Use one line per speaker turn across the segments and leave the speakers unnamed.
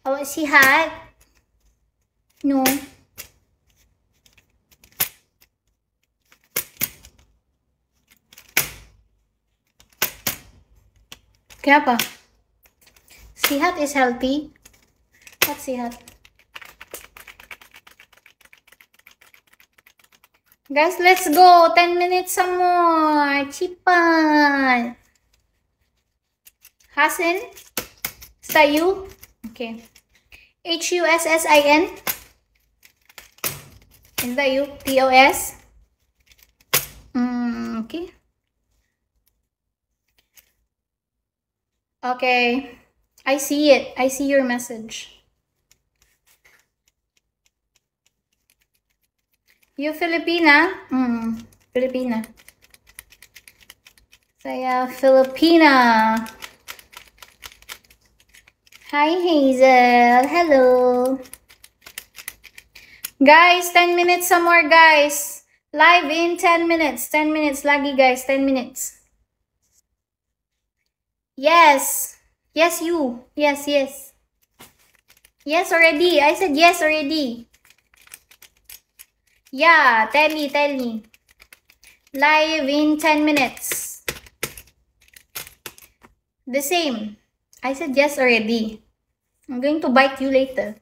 Awak sihat? No. Kenapa? Sihat is healthy. What sihat? Guys, let's go. 10 minutes some more. Cepat. Hasan? Is that you? Okay. Hussin? Is that you? POS? Okay. Okay. I see it. I see your message. You Filipina? Filipina. Saya Filipina. Hi Hazel. Hello. Guys, 10 minutes some more guys. Live in 10 minutes. 10 minutes lagi guys. 10 minutes. Yes. Yes you. Yes, yes. Yes already. I said yes already. Yeah, tell me. Live in 10 minutes. The same. I said yes already. I'm going to bite you later.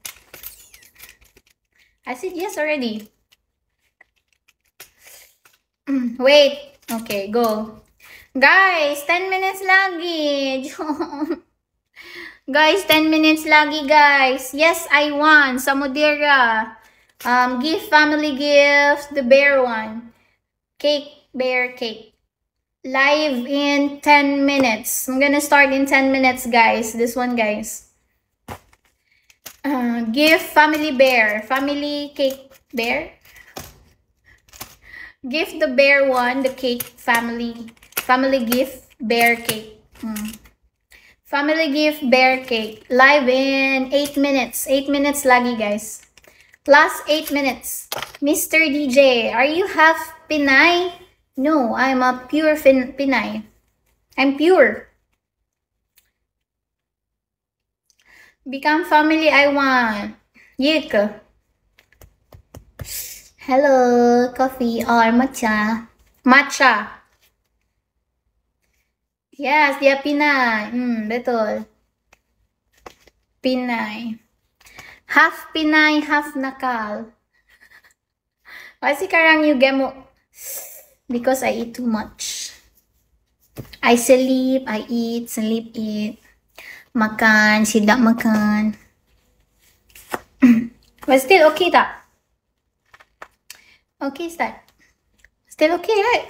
I said yes already. Wait. Okay, go. Guys, 10 minutes lagi. Guys, 10 minutes lagi, guys. Yes, I won. Samudera. Gift, family gifts. The bear one. Cake, bear cake. Live in 10 minutes. I'm gonna start in 10 minutes, guys. This one, guys. Gift, family bear. Family cake, bear. Gift the bear one, the cake, family gift, bear cake. Family gift, bear cake. Live in 8 minutes. 8 minutes lagi, guys. Last 8 minutes. Mr. DJ, are you half Pinay? No, I'm a pure Pinay. I'm pure. Become family, I want. Yik. Hello, coffee or matcha? Matcha. Yes, dia Pinay. Betul. Pinay. Half Pinay, half nakal. Why sekarang you gemo? Because I eat too much. I sleep, I eat, sleep, eat. Makan, tidak makan. But still okay tak? Okay, start. Still okay, right?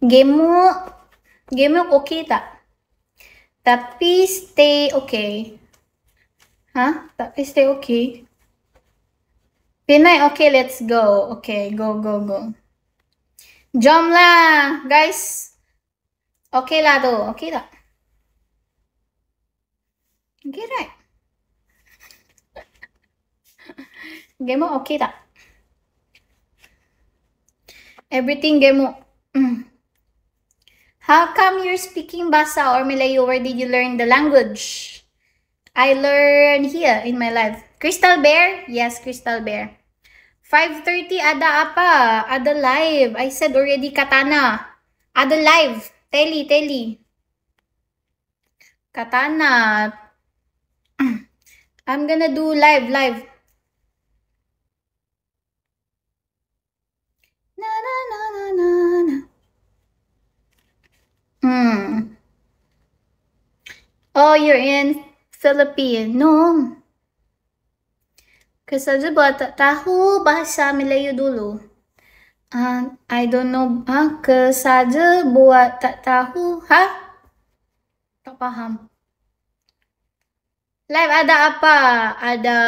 Gemuk okay tak? Tapi stay okay. Huh? Tapi stay okay. Pinay, okay, let's go. Okay, go. Jom lah, guys. Okay lah tu. Okay tak? Okay, right? Gemuk okay tak? Everything gemuk. How come you're speaking Bahasa or Melayu? Where did you learn the language? I learned here in my life. Crystal Bear? Yes, Crystal Bear. 5:30, ada apa? Ada live. I said already Katana. Ada live. Teli. Katana. I'm gonna do live. Na. Oh, you're in Philippines. No. Kasi buat tak tahu bahasa Melayu dulu. I don't know. Kesaja buat tak tahu. Tak paham. Live ada apa? Ada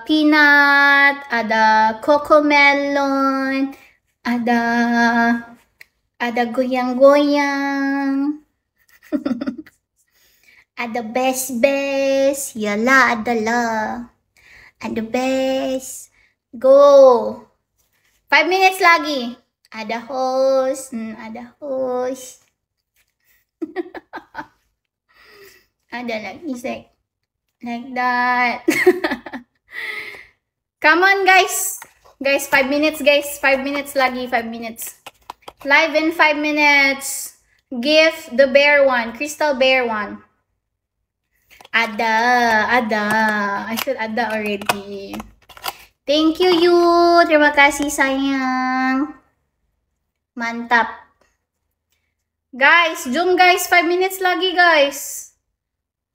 peanut, ada cocomelon, ada goyang-goyang. Ada best. Yalah, adalah. Ada best. Go. 5 minutes lagi. Ada host. Ada lagi, Zek. Like that. Come on, guys. Guys, 5 minutes, guys. 5 minutes lagi, 5 minutes. Live in 5 minutes. Give the bear one. Crystal bear one. Ada. I said ada already. Thank you, you. Terima kasih, sayang. Mantap. Guys, jom guys. 5 minutes lagi, guys.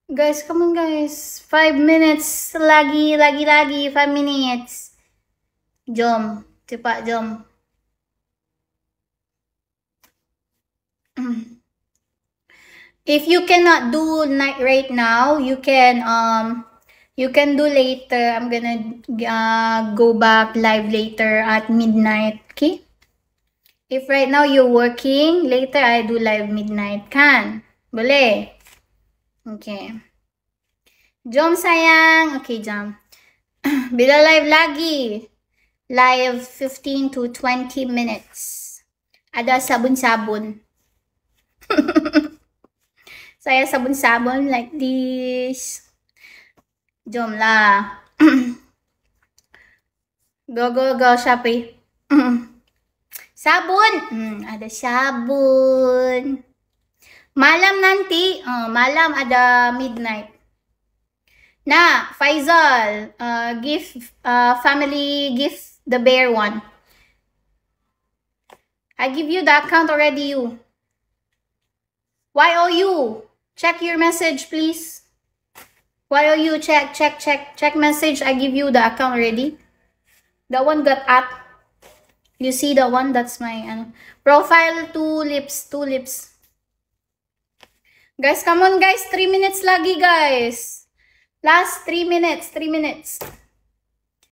Guys, come on, guys. 5 minutes lagi. 5 minutes. Jom. Cepat, jom. If you cannot do night right now, you can do later. I'm gonna go back live later at midnight, okay? If right now you're working, later I do live midnight. Kan? Boleh? Okay. Jom sayang. Okay, jom. Bila live lagi? Live 15 to 20 minutes. Ada sabun-sabun. Saya sabun-sabun like this. Jom lah. Go, Shopee. Sabun. Ada sabun. Malam nanti, malam ada midnight. Nah, Faisal, give family gift the bear one. I give you the account already, you. YOU, check your message, please. YOU, check message. I give you the account already. The one got up. You see the one? That's my profile. Two lips. Guys, come on, guys. 3 minutes lagi, guys. Last 3 minutes.